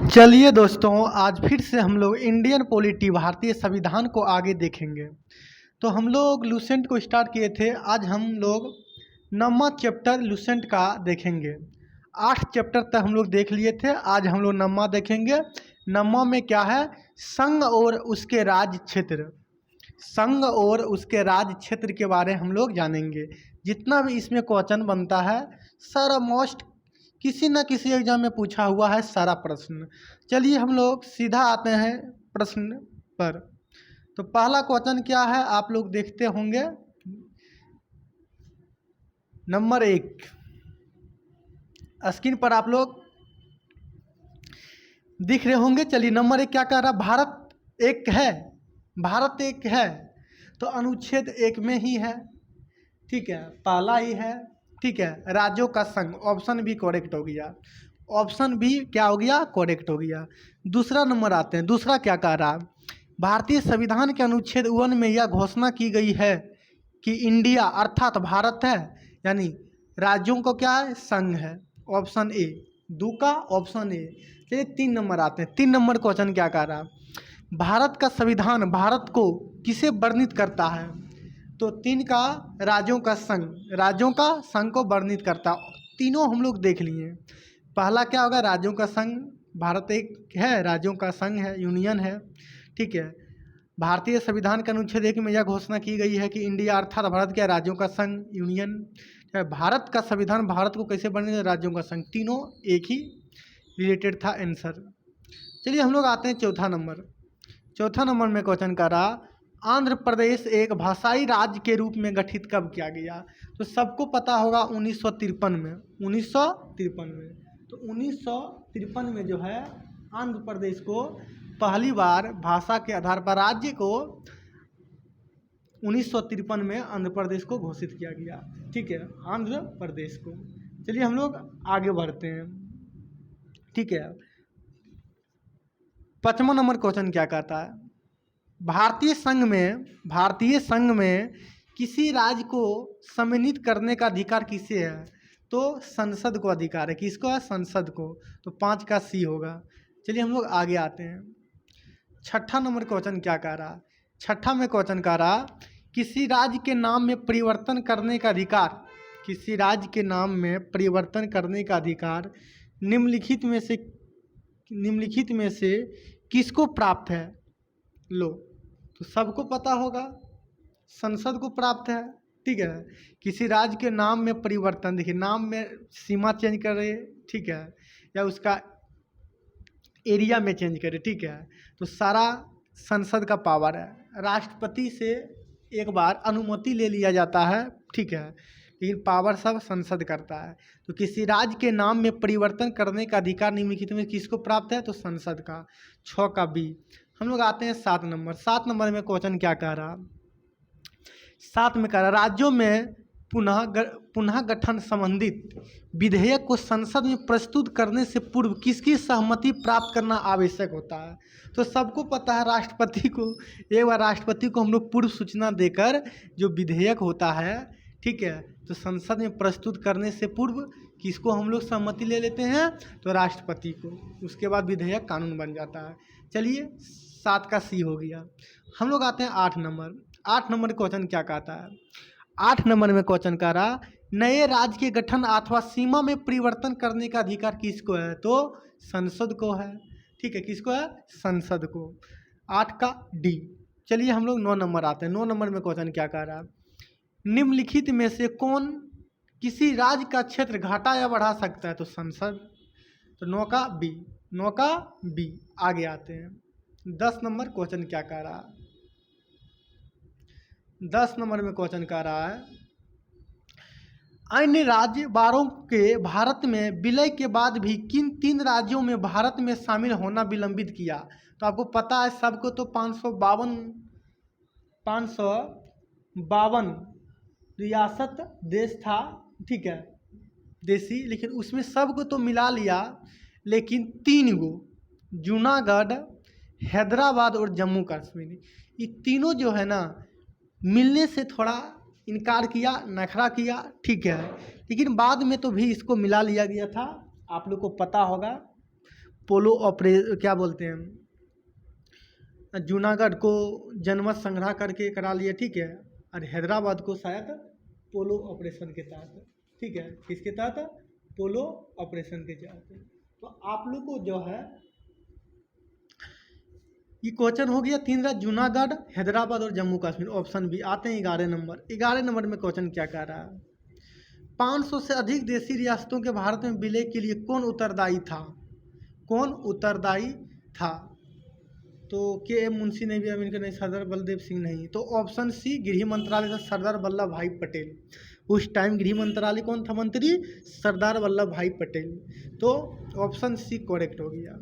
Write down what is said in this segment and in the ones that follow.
चलिए दोस्तों, आज फिर से हम लोग इंडियन पॉलिटी भारतीय संविधान को आगे देखेंगे। तो हम लोग लूसेंट को स्टार्ट किए थे। आज हम लोग 9वां चैप्टर लूसेंट का देखेंगे। 8 चैप्टर तक हम लोग देख लिए थे, आज हम लोग 9वां देखेंगे। 9वां में क्या है? संघ और उसके राज्य क्षेत्र। संघ और उसके राज्य क्षेत्र के बारे हम लोग जानेंगे। जितना भी इसमें क्वेश्चन बनता है सारा मोस्ट किसी न किसी एग्जाम में पूछा हुआ है सारा प्रश्न। चलिए हम लोग सीधा आते हैं प्रश्न पर। तो पहला क्वेश्चन क्या है आप लोग देखते होंगे। नंबर 1 स्क्रीन पर आप लोग दिख रहे होंगे। चलिए नंबर 1 क्या कह रहा? भारत एक है। भारत एक है तो अनुच्छेद 1 में ही है, ठीक है, पहला ही है, ठीक है। राज्यों का संघ, ऑप्शन भी करेक्ट हो गया। ऑप्शन भी क्या हो गया? करेक्ट हो गया। दूसरा नंबर आते हैं। दूसरा क्या कह रहा? भारतीय संविधान के अनुच्छेद 1 में यह घोषणा की गई है कि इंडिया अर्थात भारत है, यानी राज्यों को क्या है? संघ है। Option A. दू का ऑप्शन ए। चलिए 3 नंबर आते हैं। 3 नंबर क्वेश्चन क्या कह रहा? भारत का संविधान भारत को किसे वर्णित करता है? तो 3 का राज्यों का संघ, राज्यों का संघ को वर्णित करता। तीनों हम लोग देख लिए। पहला क्या होगा? राज्यों का संघ। भारत एक है, राज्यों का संघ है, यूनियन है, ठीक है। भारतीय संविधान के अनुच्छेद 1 में यह घोषणा की गई है कि इंडिया अर्थात भारत के राज्यों का संघ, यूनियन। भारत का संविधान भारत को कैसे वर्णित? राज्यों का संघ। तीनों एक ही रिलेटेड था आंसर। चलिए हम लोग आते हैं चौथा नंबर। चौथा नंबर में क्वेश्चन कर रहा, आंध्र प्रदेश एक भाषाई राज्य के रूप में गठित कब किया गया? तो सबको पता होगा 1953 में। 1953 में। तो 1953 में जो है आंध्र प्रदेश को पहली बार भाषा के आधार पर राज्य को 1953 में आंध्र प्रदेश को घोषित किया गया, ठीक है, आंध्र प्रदेश को। चलिए हम लोग आगे बढ़ते हैं, ठीक है। 5वां नंबर क्वेश्चन क्या कहता है? भारतीय संघ में किसी राज्य को सम्मिलित करने का अधिकार किसे है? तो संसद को अधिकार है। किसको है? संसद को। तो 5 का सी होगा। चलिए हम लोग आगे आते हैं। 6ठा नंबर क्वेश्चन क्या कह रहा? 6ठा में क्वेश्चन कह रहा, किसी राज्य के नाम में परिवर्तन करने का अधिकार, किसी राज्य के नाम में परिवर्तन करने का अधिकार निम्नलिखित में से किसको प्राप्त है? लो, तो सबको पता होगा संसद को प्राप्त है, ठीक है। किसी राज्य के नाम में परिवर्तन, देखिए नाम में सीमा चेंज कर रहे, ठीक है, या उसका एरिया में चेंज करे, ठीक है, तो सारा संसद का पावर है। राष्ट्रपति से एक बार अनुमति ले लिया जाता है, ठीक है, लेकिन पावर सब संसद करता है। तो किसी राज्य के नाम में परिवर्तन करने का अधिकार निम्नलिखित में किसको प्राप्त है? तो संसद का। 6 का बी। हम लोग आते हैं 7 नंबर। 7 नंबर में क्वेश्चन क्या कह रहा? 7 में कह रहा, राज्यों में पुनः गठन संबंधित विधेयक को संसद में प्रस्तुत करने से पूर्व किसकी सहमति प्राप्त करना आवश्यक होता है? तो सबको पता है राष्ट्रपति को। एक बार राष्ट्रपति को हम लोग पूर्व सूचना देकर जो विधेयक होता है, ठीक है, तो संसद में प्रस्तुत करने से पूर्व किसको हम लोग सहमति ले लेते हैं? तो राष्ट्रपति को। उसके बाद विधेयक कानून बन जाता है। चलिए 7 का सी हो गया। हम लोग आते हैं 8 नंबर। 8 नंबर क्वेश्चन क्या कहता है? 8 नंबर में क्वेश्चन कह रहा, नए राज्य के गठन अथवा सीमा में परिवर्तन करने का अधिकार किसको है? तो संसद को है, ठीक है, किसको है? संसद को। 8 का डी। चलिए हम लोग 9 नंबर आते हैं। 9 नंबर में क्वेश्चन क्या कह रहा? निम्नलिखित में से कौन किसी राज्य का क्षेत्र घटा या बढ़ा सकता है? तो संसद। तो 9 का बी। 9 का बी। आगे आते हैं। 10 नंबर क्वेश्चन क्या कह रहा? 10 नंबर में क्वेश्चन कह रहा है, अन्य राज्य बारों के भारत में विलय के बाद भी किन 3 राज्यों में भारत में शामिल होना विलंबित किया? तो आपको पता है सबको, तो 552 रियासत देश था, ठीक है, देसी, लेकिन उसमें सबको तो मिला लिया, लेकिन 3 गो, जूनागढ़, हैदराबाद और जम्मू कश्मीर, ये तीनों जो है ना मिलने से थोड़ा इनकार किया, नखरा किया, ठीक है, लेकिन बाद में तो भी इसको मिला लिया गया था। आप लोग को पता होगा पोलो क्या बोलते हैं, जूनागढ़ को जनमत संग्रह करके करा लिया, ठीक है। और हैदराबाद को शायद पोलो ऑपरेशन के तहत, ठीक है, किसके तहत, पोलो ऑपरेशन के तहत। तो आप लोग को जो है ये क्वेश्चन हो गया 3 जूनागढ़, हैदराबाद और जम्मू कश्मीर, ऑप्शन बी। आते हैं 11 नंबर। 11 नंबर में क्वेश्चन क्या कह रहा है, 500 से अधिक देशी रियासतों के भारत में विलय के लिए कौन उत्तरदायी था, कौन उत्तरदायी था। तो के एम मुंशी नहीं भी, इनका नहीं, सरदार बलदेव सिंह नहीं। तो ऑप्शन सी गृह मंत्रालय था, सरदार वल्लभ भाई पटेल। उस टाइम गृह मंत्रालय कौन था मंत्री, सरदार वल्लभ भाई पटेल। तो ऑप्शन सी करेक्ट हो गया।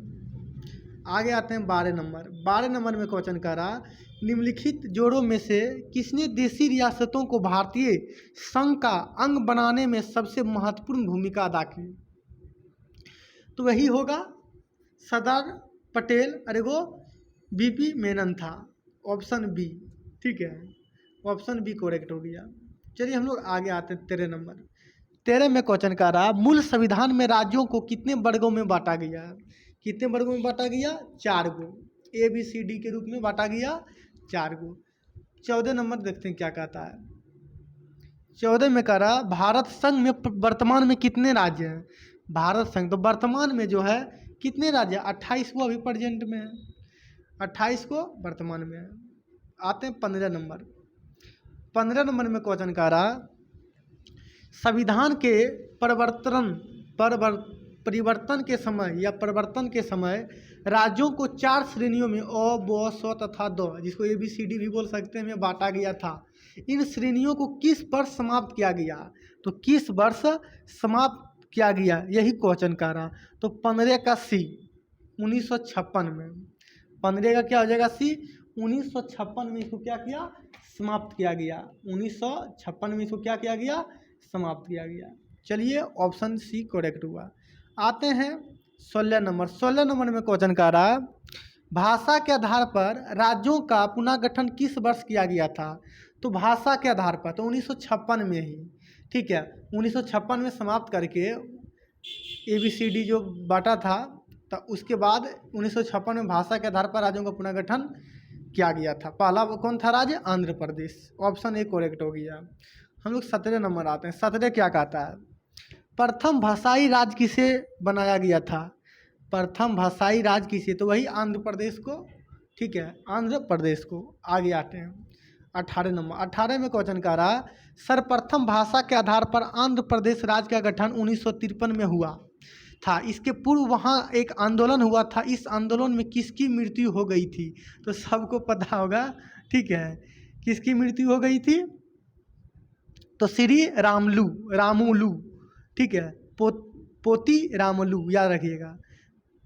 आगे आते हैं 12 नंबर। 12 नंबर में क्वेश्चन कर रहा, निम्नलिखित जोड़ों में से किसने देशी रियासतों को भारतीय संघ का अंग बनाने में सबसे महत्वपूर्ण भूमिका अदा की। तो वही होगा सरदार पटेल, अरे वो बीपी मेनन था, ऑप्शन बी, ठीक है, ऑप्शन बी करेक्ट हो गया। चलिए हम लोग आगे आते हैं 13 नंबर। 13 में क्वेश्चन कर रहा, मूल संविधान में राज्यों को कितने वर्गों में बांटा गया, कितने वर्गों में बांटा गया, 4 गो, ABCD के रूप में बांटा गया 4 गो। 14 नंबर देखते हैं क्या कहता है। 14 में कह रहा, भारत संघ में वर्तमान में कितने राज्य हैं, भारत संघ तो वर्तमान में जो है कितने राज्य, 28 को अभी प्रेजेंट में है, 28 को वर्तमान में है। आते हैं 15 नंबर। 15 नंबर में क्वेश्चन कह रहा, संविधान के परिवर्तन के समय या परिवर्तन के समय राज्यों को 4 श्रेणियों में अ, ब, स तथा द, जिसको ABCD भी बोल सकते हैं, में बांटा गया था। इन श्रेणियों को किस वर्ष समाप्त किया गया, तो किस वर्ष समाप्त किया गया, यही क्वेश्चन कर रहा। तो 15 का सी, 1956 में। 15 का क्या हो जाएगा, सी, 1956 में इसको क्या किया, समाप्त किया गया। 1956 में इसको क्या किया गया, समाप्त किया गया। चलिए ऑप्शन सी करेक्ट हुआ। आते हैं 16 नंबर। 16 नंबर में क्वेश्चन कर रहा है, भाषा के आधार पर राज्यों का पुनर्गठन किस वर्ष किया गया था। तो भाषा के आधार पर तो 1956 में ही, ठीक है, 1956 में समाप्त करके ABCD जो बांटा था, तो उसके बाद 1956 में भाषा के आधार पर राज्यों का पुनर्गठन किया गया था। पहला कौन था राज्य, Andhra Pradesh, option A correct हो गया। हम लोग 17 नंबर आते हैं। 17 क्या कहता है, प्रथम भाषाई राज्य किसे बनाया गया था, प्रथम भाषाई राज्य किसे, तो वही आंध्र प्रदेश को, ठीक है, आंध्र प्रदेश को। आगे आते हैं 18 नंबर। 18 में क्वेश्चन कर रहा, सर्वप्रथम भाषा के आधार पर आंध्र प्रदेश राज्य का गठन 1953 में हुआ था। इसके पूर्व वहाँ एक आंदोलन हुआ था, इस आंदोलन में किसकी मृत्यु हो गई थी। तो सबको पता होगा, ठीक है, किसकी मृत्यु हो गई थी, तो श्री रामुलू, ठीक है, पोती रामुलू, याद रखिएगा,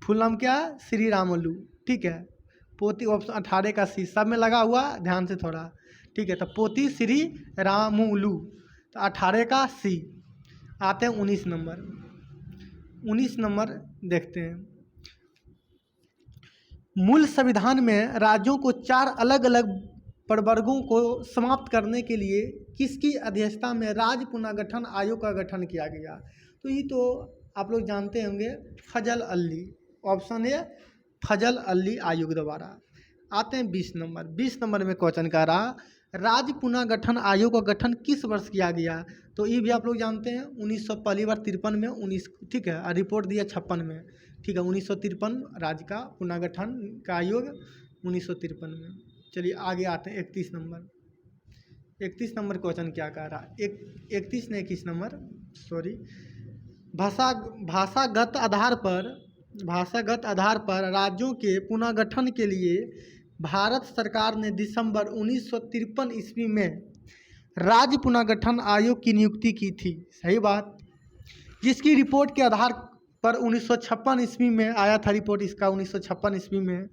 फुल नाम क्या है, श्री रामुलू, ठीक है, पोती, ऑप्शन 18 का सी, सब में लगा हुआ, ध्यान से थोड़ा, ठीक है। तो पोती श्री रामुलू, तो 18 का सी। आते हैं 19 नंबर। 19 नंबर देखते हैं, मूल संविधान में राज्यों को 4 अलग अलग प्रवर्गों को समाप्त करने के लिए किसकी अध्यक्षता में राज्य पुनर्गठन आयोग का गठन किया गया। तो ये तो आप लोग जानते होंगे, फजल अली, ऑप्शन ए फजल अली आयोग द्वारा। आते हैं 20 नंबर। 20 नंबर में क्वेश्चन कर रहा, राज्य पुनर्गठन आयोग का गठन किस वर्ष किया गया। तो ये भी आप लोग जानते हैं, 1900 पहली बार 53 में, 19, ठीक है, रिपोर्ट दिया 56 में, ठीक है, 1953 राज्य का पुनर्गठन का आयोग 1953 में। चलिए आगे आते हैं 31 नंबर। 31 नंबर क्वेश्चन क्या कह रहा, 31 ने 21 नंबर, सॉरी, भाषागत आधार पर राज्यों के पुनर्गठन के लिए भारत सरकार ने दिसंबर 1953 ईस्वी में राज्य पुनर्गठन आयोग की नियुक्ति की थी, सही बात, जिसकी रिपोर्ट के आधार पर 1956 ईस्वी में आया था रिपोर्ट इसका। 1956 ईस्वी में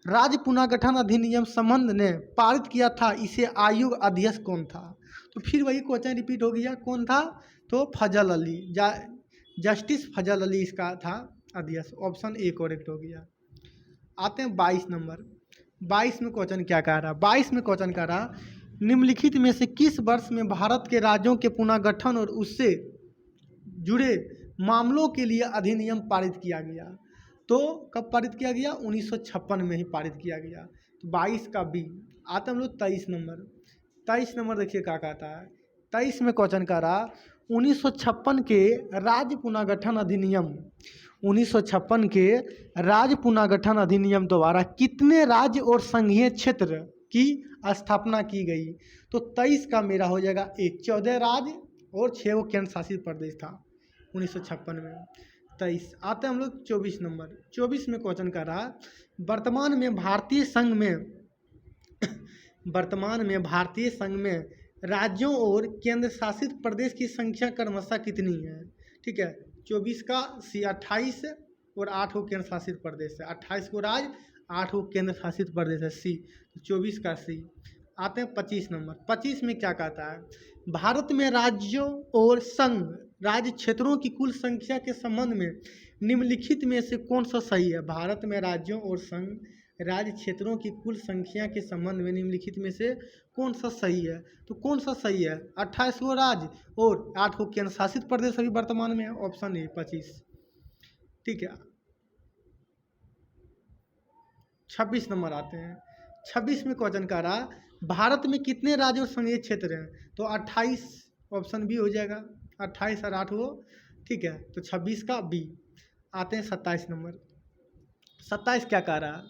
राज्य पुनर्गठन अधिनियम संबंध ने पारित किया था। इसे आयोग अध्यक्ष कौन था। तो फिर वही क्वेश्चन रिपीट हो गया, कौन था, तो फजल अली, जस्टिस फजल अली इसका था अध्यक्ष, ऑप्शन ए करेक्ट हो गया। आते हैं 22 नंबर। 22 में क्वेश्चन क्या कह रहा, 22 में क्वेश्चन कह रहा, निम्नलिखित में से किस वर्ष में भारत के राज्यों के पुनर्गठन और उससे जुड़े मामलों के लिए अधिनियम पारित किया गया। तो कब पारित किया गया? 1956 में ही पारित किया गया। तो 22 का बी। आते हम लोग 23 नंबर। 23 नंबर देखिए क्या कहता है। 23 में क्वेश्चन का रहा 1956 के राज्य पुनर्गठन अधिनियम, 1956 के राज्य पुनर्गठन अधिनियम द्वारा कितने राज्य और संघीय क्षेत्र की स्थापना की गई? तो 23 का मेरा हो जाएगा एक 14 राज्य और 6 वो केंद्र शासित प्रदेश था 1956 में। 23 आते हैं हम लोग 24 नंबर। 24 में क्वेश्चन कर रहा वर्तमान में भारतीय संघ में वर्तमान में भारतीय संघ में राज्यों और केंद्र शासित प्रदेश की संख्या क्रमशः कितनी है? ठीक है, 24 का सी 28 और 8 को केंद्र शासित प्रदेश है। 28 को राज्य, 8 को केंद्र शासित प्रदेश है सी। 24 का सी। आते हैं 25 नंबर। 25 में क्या कहता है? भारत में राज्यों और संघ राज्य क्षेत्रों की कुल संख्या के संबंध में निम्नलिखित में से कौन सा सही है? भारत में राज्यों और संघ राज्य क्षेत्रों की कुल संख्या के संबंध में निम्नलिखित में से कौन सा सही है? तो कौन सा सही है? 28 को राज्य और 8 को केंद्र शासित प्रदेश अभी वर्तमान में है। Option A 25। ठीक है, 26 नंबर आते हैं। 26 में क्वेश्चन का रहा भारत में कितने राज्य और संघीय क्षेत्र हैं? तो 28 ऑप्शन बी हो जाएगा। 28 और 8 वो। ठीक है, तो 26 का बी। आते हैं 27 नंबर। 27 क्या कह रहा है?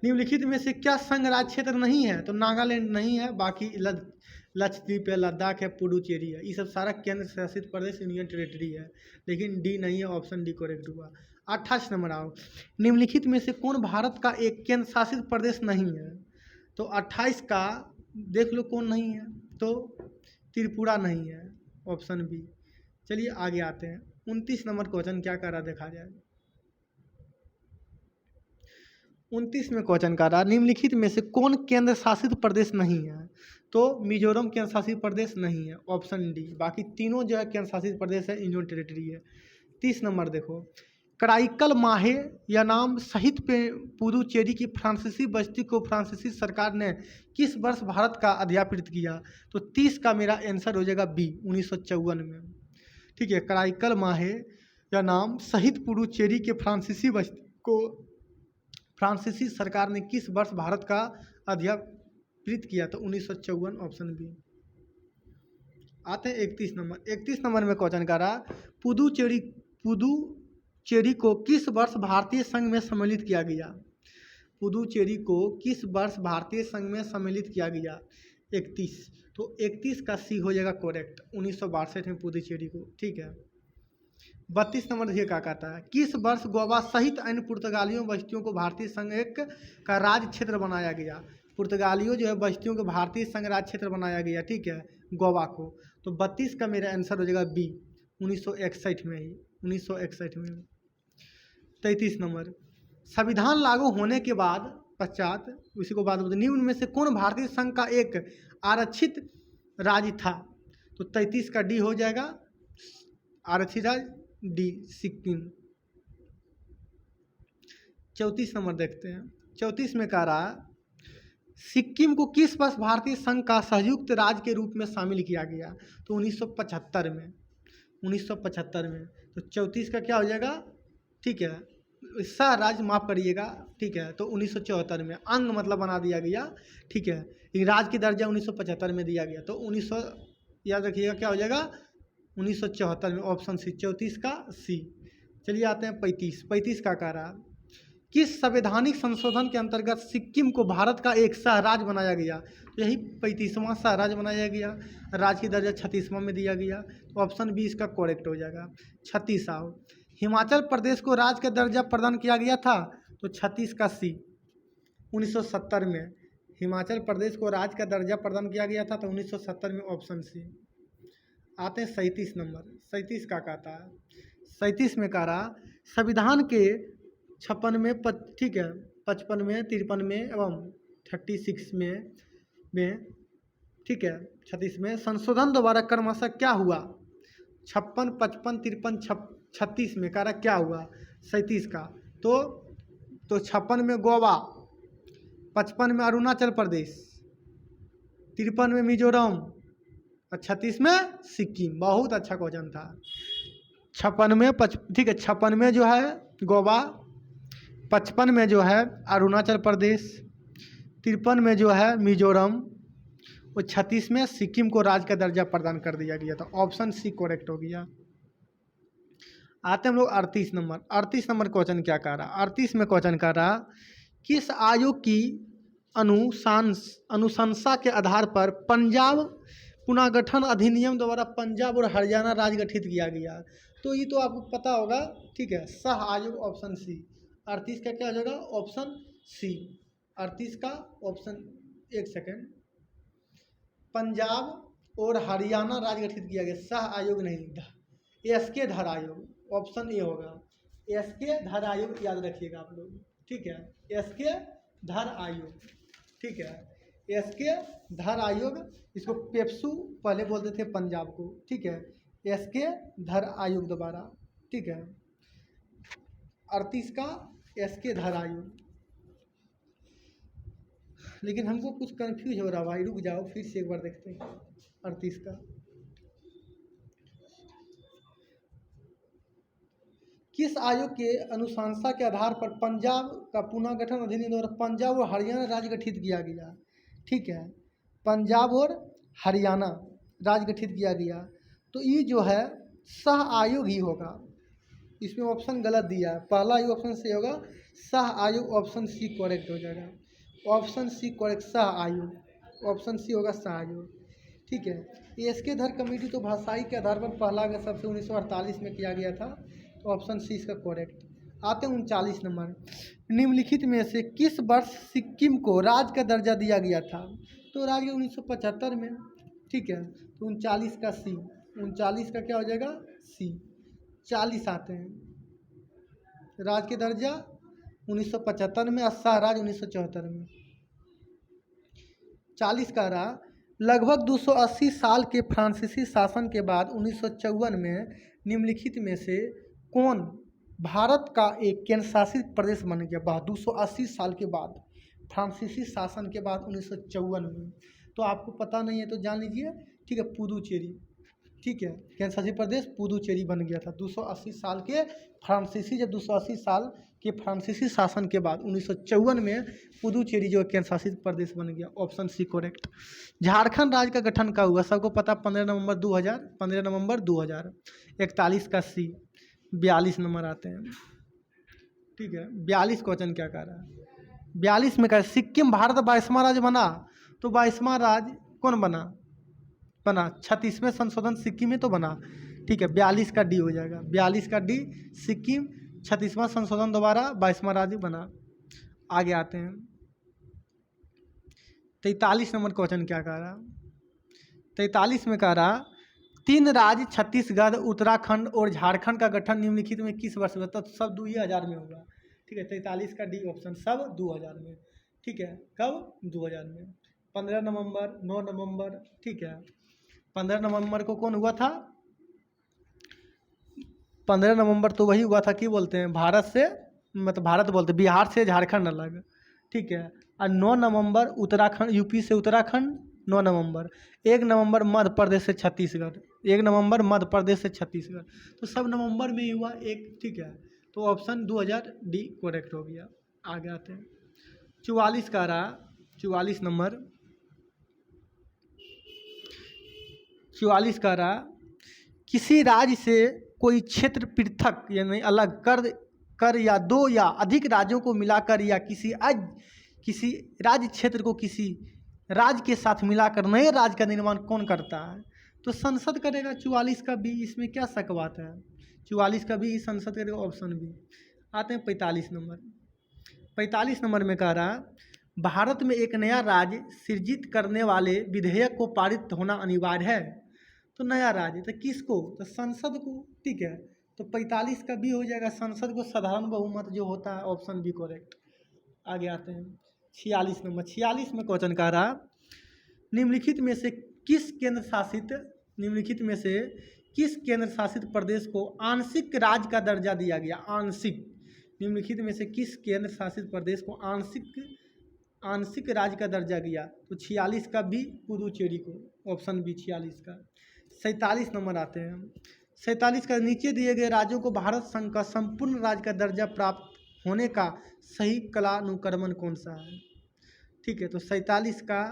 निम्नलिखित में से क्या संघ राज्य क्षेत्र नहीं है? तो नागालैंड नहीं है, बाकी लक्षद्वीप है, लद्दाख है, पुडुचेरी है, ये सब सारा केंद्र शासित प्रदेश यूनियन टेरिटरी है। लेकिन डी नहीं है, ऑप्शन डी करेक्ट हुआ। 28 नंबर आओ। निम्नलिखित में से कौन भारत का एक केंद्र शासित प्रदेश नहीं है? तो 28 का देख लो कौन नहीं है। तो त्रिपुरा नहीं है, ऑप्शन बी। चलिए आगे आते हैं। 29 नंबर क्वेश्चन क्या कर रहा देखा जाए। 29 में क्वेश्चन कर रहा निम्नलिखित में से कौन केंद्र शासित प्रदेश नहीं है? तो मिजोरम केंद्र शासित प्रदेश नहीं है, ऑप्शन डी। बाकी तीनों जो है केंद्र शासित प्रदेश है, यूनियन टेरिटरी है। 30 नंबर देखो। कराइकल माहे या नाम सहित पुदुचेरी की फ्रांसीसी बस्ती को फ्रांसीसी सरकार ने किस वर्ष भारत का अध्यापित किया? तो 30 का मेरा आंसर हो जाएगा बी, 1954 में। ठीक है, कराइकल माहे या नाम सहित पुदुचेरी के फ्रांसीसी बस्ती को फ्रांसीसी सरकार ने किस वर्ष भारत का अध्यापित किया? तो 1954, ऑप्शन बी। आते हैं 31 नंबर। 31 नंबर में क्वेश्चन कर रहा पुदुचेरी को किस वर्ष भारतीय संघ में सम्मिलित किया गया? पुदुचेरी को किस वर्ष भारतीय संघ में सम्मिलित किया गया? 31। तो 31 का सी हो जाएगा करेक्ट, 1962 में पुदुचेरी को। ठीक है, 32 नंबर देखिए क्या कहता है। किस वर्ष गोवा सहित अन्य पुर्तगालियों बस्तियों को भारतीय संघ का राज्य क्षेत्र बनाया गया? पुर्तगालियों जो है बस्तियों को भारतीय संघ राज्य क्षेत्र बनाया गया। ठीक है, गोवा को। तो 32 का मेरा आंसर हो जाएगा बी, 1961 में ही, 1961 में। 33 नंबर। संविधान लागू होने के बाद पश्चात उसी को बाद निम्न में से कौन भारतीय संघ का एक आरक्षित राज्य था? तो 33 का डी हो जाएगा, आरक्षित राज्य डी, सिक्किम। 34 नंबर देखते हैं। 34 में कह रहा सिक्किम को किस वर्ष भारतीय संघ का संयुक्त राज्य के रूप में शामिल किया गया? तो 1975 में, 1975 में। तो 34 का क्या हो जाएगा? ठीक है, सह राज्य माफ करिएगा। ठीक है, तो 1974 में अंग मतलब बना दिया गया। ठीक है, राज्य की दर्जा 1975 में दिया गया। तो 1900 याद रखिएगा क्या हो जाएगा? 1974 में, ऑप्शन सी, 34 का सी। चलिए आते हैं 35। 35 का कह रहा किस संवैधानिक संशोधन के अंतर्गत सिक्किम को भारत का एक सह राज्य बनाया गया? तो यही 35वां सह राज्य बनाया गया। राज्य की दर्जा 36वां में दिया गया। तो ऑप्शन बी इसका करेक्ट हो जाएगा। 36 आओ। हिमाचल प्रदेश को राज्य का दर्जा प्रदान किया गया था? तो 36 का सी, 1970 में हिमाचल प्रदेश को राज्य का दर्जा प्रदान किया गया था। तो 1970 में, ऑप्शन सी। आते हैं 37 नंबर। 37 का कहता है। 37 में कह रहा संविधान के 56 में, ठीक है, 55 में, 53 में एवं 36 में ठीक है 36 में संशोधन द्वारा क्रमशः क्या हुआ? 56, 55, 53, 36 में कह रहा क्या हुआ? 37 का। तो 56 में गोवा, 55 में अरुणाचल प्रदेश, 53 में मिजोरम और 36 में सिक्किम। बहुत अच्छा क्वेश्चन था। 56 में ठीक है, 56 में जो है गोवा, 55 में जो है अरुणाचल प्रदेश, 53 में जो है मिजोरम और 36 में सिक्किम को राज्य का दर्जा प्रदान कर दिया गया था। ऑप्शन सी करेक्ट हो गया। आते हैं हम लोग 38 नंबर क्वेश्चन क्या कह रहा। 38 में क्वेश्चन कह रहा किस आयोग की अनुशंसा के आधार पर पंजाब पुनर्गठन अधिनियम द्वारा पंजाब और हरियाणा राज्य गठित किया गया। तो ये तो आपको पता होगा, ठीक है, सह आयोग ऑप्शन सी। 38 का क्या हो जाएगा? Option C. 38 का ऑप्शन, एक सेकेंड, पंजाब और हरियाणा राज्य गठित किया गया, सह आयोग नहीं, एस के धर आयोग, ऑप्शन ए होगा। एस के धर आयोग याद रखिएगा आप लोग, ठीक है, एस के धर आयोग, ठीक है, एस के धर आयोग, इसको पेप्सू पहले बोलते थे पंजाब को, ठीक है, एस के धर आयोग दोबारा, ठीक है। 38 का एस के धर आयोग। लेकिन हमको कुछ कंफ्यूज हो रहा भाई, रुक जाओ फिर से एक बार देखते हैं 38 का। किस आयोग के अनुशंसा के आधार पर पंजाब का पुनर्गठन अधिनियम द्वारा पंजाब और हरियाणा राज्य गठित किया गया? ठीक है, पंजाब और हरियाणा राज्य गठित किया गया। तो ये जो है सह आयोग ही होगा। इसमें ऑप्शन गलत दिया है, पहला ही ऑप्शन से होगा सह आयोग, ऑप्शन सी करेक्ट हो जाएगा। ऑप्शन सी करेक्ट, सह आयोग, ऑप्शन सी होगा सह आयोग, ठीक है। एस के धर कमेटी तो भाषाई के आधार पर पहला अगस्त सबसे 1948 में किया गया था, तो ऑप्शन सी इसका करेक्ट। आते हैं 39 नंबर, निम्नलिखित में से किस वर्ष सिक्किम को राज्य का दर्जा दिया गया था? तो राज्य 1975 में, ठीक है, तो 39 का सी, 39 का क्या हो जाएगा? सी। 40 आते हैं, राज्य के दर्जा 1975 में, सह राज्य 1974 में। 40 का रहा लगभग 280 साल के फ्रांसीसी शासन के बाद 1954 में निम्नलिखित में से कौन भारत का एक केंद्र शासित प्रदेश बन गया? 280 साल के बाद, फ्रांसीसी शासन के बाद 1954 में। तो आपको पता नहीं है तो जान लीजिए, ठीक है, पुदुचेरी, ठीक है, केंद्र शासित प्रदेश पुदुचेरी बन गया था 280 साल के फ्रांसीसी, जब 280 साल के फ्रांसीसी शासन के बाद 1954 में पुदुचेरी जो केंद्र शासित प्रदेश बन गया। Option C correct. झारखंड राज्य का गठन कब हुआ? सबको पता, 15 नवंबर 2000, 15 नवंबर 2000। 41 का सी। 42 नंबर आते हैं, ठीक है। 42 क्वेश्चन क्या कह रहा है? 42 में कहा सिक्किम भारत 22वां राज्य बना, तो 22वां राज्य कौन बना? 36वें संशोधन सिक्किम में तो बना, ठीक है। 42 का डी हो जाएगा, 42 का डी, सिक्किम 36वां संशोधन दोबारा 22वां राज्य बना। आगे आते हैं 43 नंबर क्वेश्चन क्या कह रहा? 43 में कह रहा 3 राज्य छत्तीसगढ़, उत्तराखंड और झारखंड का गठन निम्नलिखित में किस वर्ष हुआ? तो सब 2000 में होगा, ठीक है। 43 का डी ऑप्शन, सब 2000 में, ठीक है। कब? 2000 में। 15 नवंबर, 9 नवंबर, ठीक है। 15 नवंबर को कौन हुआ था? 15 नवंबर तो वही हुआ था, कि बोलते हैं भारत से, मतलब भारत बोलते, बिहार से झारखंड अलग, ठीक है। और 9 नवंबर उत्तराखंड, यूपी से उत्तराखंड 9 नवंबर। 1 नवंबर मध्य प्रदेश से छत्तीसगढ़, 1 नवंबर मध्य प्रदेश से छत्तीसगढ़, तो सब नवंबर में ही हुआ एक, ठीक है। तो ऑप्शन 2000 डी करेक्ट हो गया। आगे आते हैं 44 का रहा, 44 नंबर, 44 का रहा किसी राज्य से कोई क्षेत्र पृथक यानी अलग कर या दो या अधिक राज्यों को मिलाकर या किसी राज्य क्षेत्र को किसी राज्य के साथ मिलाकर नए राज्य का निर्माण कौन करता है? तो संसद करेगा। 44 का बी, इसमें क्या शक बात है? 44 का बी संसद करेगा, ऑप्शन बी। आते हैं 45 नंबर, 45 नंबर में कह रहा भारत में एक नया राज्य सृजित करने वाले विधेयक को पारित होना अनिवार्य है। तो नया राज्य तो किसको? तो संसद को, ठीक है। तो 45 का बी हो जाएगा, संसद को साधारण बहुमत जो होता है, ऑप्शन बी करेक्ट। आगे आते हैं 46 नंबर, 46 में क्वेश्चन कह रहा निम्नलिखित में से किस केंद्र शासित प्रदेश को आंशिक राज्य का दर्जा दिया गया? आंशिक, निम्नलिखित में से किस केंद्र शासित प्रदेश को आंशिक राज्य का दर्जा दिया? तो 46 का बी पुदुचेरी को, ऑप्शन बी 46 का। 47 नंबर आते हैं, 47 का नीचे दिए गए राज्यों को भारत संघ का संपूर्ण राज्य का दर्जा प्राप्त होने का सही कालानुक्रमण कौन सा है? ठीक है, तो 47 का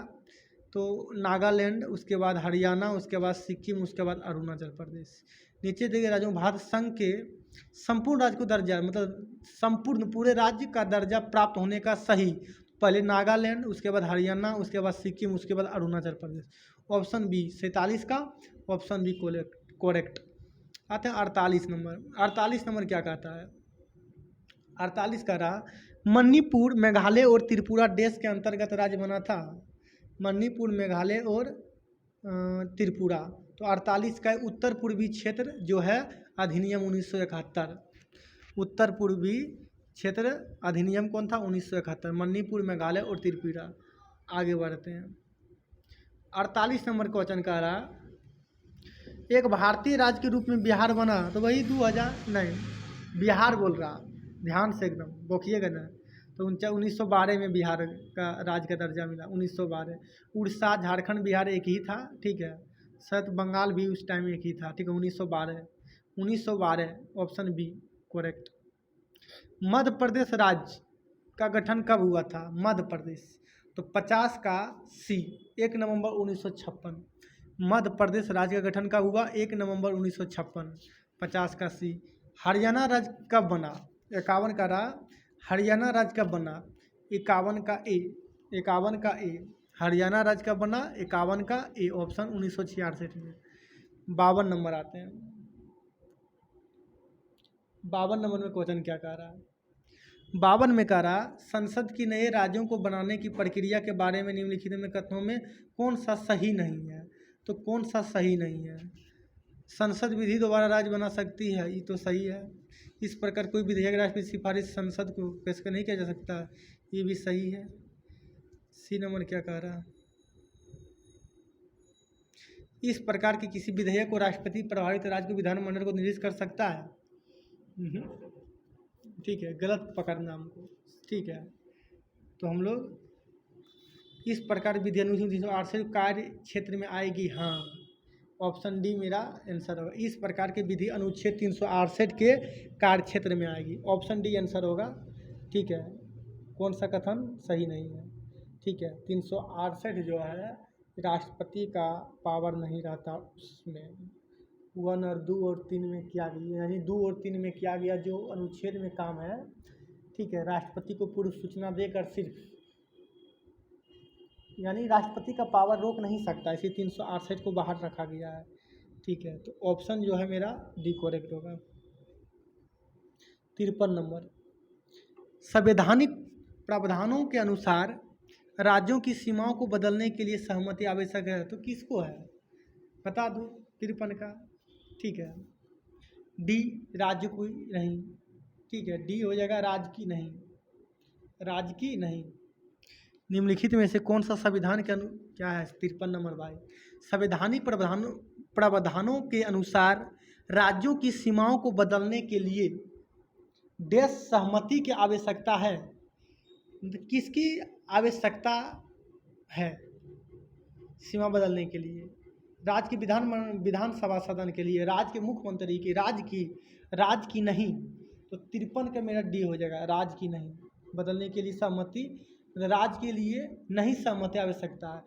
तो नागालैंड, उसके बाद हरियाणा, उसके बाद सिक्किम, उसके बाद अरुणाचल प्रदेश। नीचे दिए गए राज्यों में भारत संघ के संपूर्ण राज्य को दर्जा, मतलब संपूर्ण पूरे राज्य का दर्जा प्राप्त होने का सही, पहले नागालैंड, उसके बाद हरियाणा, उसके बाद सिक्किम, उसके बाद अरुणाचल प्रदेश। ऑप्शन बी 47 का, ऑप्शन बी कोरेक्ट। आते हैं 48 नंबर। 48 नंबर क्या कहता है? 48 का रहा, मणिपुर, मेघालय और त्रिपुरा देश के अंतर्गत राज्य बना था। मणिपुर, मेघालय और त्रिपुरा। तो 48 का उत्तर पूर्वी क्षेत्र जो है अधिनियम 1971, उत्तर पूर्वी क्षेत्र अधिनियम कौन था? 1971। मणिपुर, मेघालय और त्रिपुरा। आगे बढ़ते हैं। 48 नंबर क्वेश्चन का रहा, एक भारतीय राज्य के रूप में बिहार बना, तो वही 2000 नहीं, बिहार बोल रहा, ध्यान से एकदम बोखिएगा ना। तो 1912 में बिहार का राज्य का दर्जा मिला, 1912। उड़ीसा, झारखंड, बिहार एक ही था, ठीक है। शायद बंगाल भी उस टाइम एक ही था, ठीक है। 1912 option B correct. Madhya Pradesh राज्य का गठन कब हुआ था? मध्य प्रदेश, तो 50 का सी, 1 नवंबर 1956। मध्य प्रदेश राज्य का गठन कब हुआ? 1 नवंबर 1956, 50 का सी। हरियाणा राज्य कब बना? 51 का रहा, हरियाणा राज्य कब बना? 51 का ए, 51 का ए, हरियाणा राज्य कब बना? 51 का ए, ऑप्शन 1966 में। 52 नंबर आते हैं। 52 नंबर में क्वेश्चन क्या कह रहा है? 52 में कह रहा, संसद की नए राज्यों को बनाने की प्रक्रिया के बारे में निम्नलिखित में कथनों में कौन सा सही नहीं है? तो कौन सा सही नहीं है? संसद विधि द्वारा राज्य बना सकती है, ये तो सही है। इस प्रकार कोई विधेयक राष्ट्रपति की सिफारिश संसद को पेश नहीं किया जा सकता, ये भी सही है। सी नंबर क्या कह रहा? इस प्रकार के किसी विधेयक को राष्ट्रपति प्रभावित राज्य को विधानमंडल को निर्देशित कर सकता है? ठीक है, गलत पकड़ना हमको, ठीक है। तो हम लोग इस प्रकार विधि अनुच्छेद 368 कार्य क्षेत्र में आएगी, हाँ, ऑप्शन डी मेरा आंसर होगा। इस प्रकार के विधि अनुच्छेद 368 के कार्य क्षेत्र में आएगी, ऑप्शन डी आंसर होगा, ठीक है। कौन सा कथन सही नहीं है? ठीक है, 368 जो है राष्ट्रपति का पावर नहीं रहता उसमें, 1 और 2 और 3 में किया गया, यानी 2 और 3 में किया गया जो अनुच्छेद में काम है, ठीक है। राष्ट्रपति को पूर्व सूचना देकर सिर्फ, यानी राष्ट्रपति का पावर रोक नहीं सकता, इसी 368 को बाहर रखा गया है, ठीक है। तो ऑप्शन जो है मेरा डी करेक्ट होगा। 53 नंबर, संवैधानिक प्रावधानों के अनुसार राज्यों की सीमाओं को बदलने के लिए सहमति आवश्यक है, तो किसको है बता दो? 53 का, ठीक है। डी राज्य कोई नहीं, ठीक है, डी हो जाएगा राज्य की नहीं, राज्य की नहीं। निम्नलिखित में से कौन सा संविधान के क्या है? 53 नंबर भाई, संवैधानिक प्रावधानों के अनुसार राज्यों की सीमाओं को बदलने के लिए देश सहमति की आवश्यकता है। किसकी आवश्यकता है सीमा बदलने के लिए? राज्य की विधानसभा सदन के लिए, राज्य के मुख्यमंत्री की, राज्य की नहीं। तो 53 का मेरा डी हो जाएगा, राज्य की नहीं बदलने के लिए सहमति, राज्य के लिए नहीं सहमति आवश्यकता है,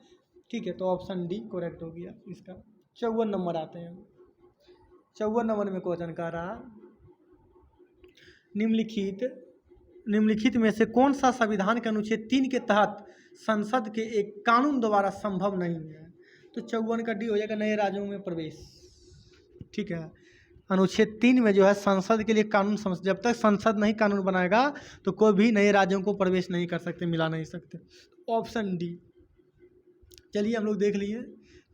ठीक है। तो ऑप्शन डी करेक्ट हो गया इसका। 54 नंबर आते हैं। 54 नंबर में क्वेश्चन कर रहा, निम्नलिखित में से कौन सा संविधान के अनुच्छेद 3 के तहत संसद के एक कानून द्वारा संभव नहीं है? तो 54 का डी हो जाएगा, नए राज्यों में प्रवेश, ठीक है। अनुच्छेद 3 में जो है संसद के लिए कानून, जब तक संसद नहीं कानून बनाएगा तो कोई भी नए राज्यों को प्रवेश नहीं कर सकते, मिला नहीं सकते, ऑप्शन डी। चलिए हम लोग देख लिए,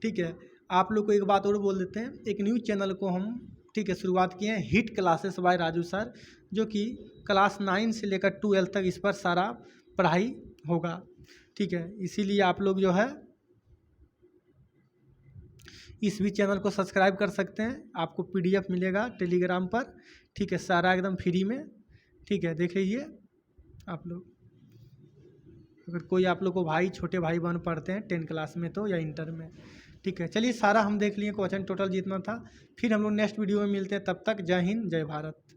ठीक है। आप लोग को एक बात और बोल देते हैं, एक न्यूज़ चैनल को हम, ठीक है, शुरुआत किए हैं, hit classes bye Raju sir, जो कि क्लास 9 से लेकर 12 तक इस पर सारा पढ़ाई होगा, ठीक है। इसीलिए आप लोग जो है इस भी चैनल को सब्सक्राइब कर सकते हैं, आपको PDF मिलेगा टेलीग्राम पर, ठीक है, सारा एकदम फ्री में, ठीक है। देख लीजिए आप लोग, अगर कोई आप लोग को भाई, छोटे भाई बहन पढ़ते हैं 10 क्लास में तो, या इंटर में, ठीक है, चलिए सारा हम देख लिए क्वेश्चन टोटल जितना था। फिर हम लोग नेक्स्ट वीडियो में मिलते हैं, तब तक जय हिंद जय भारत।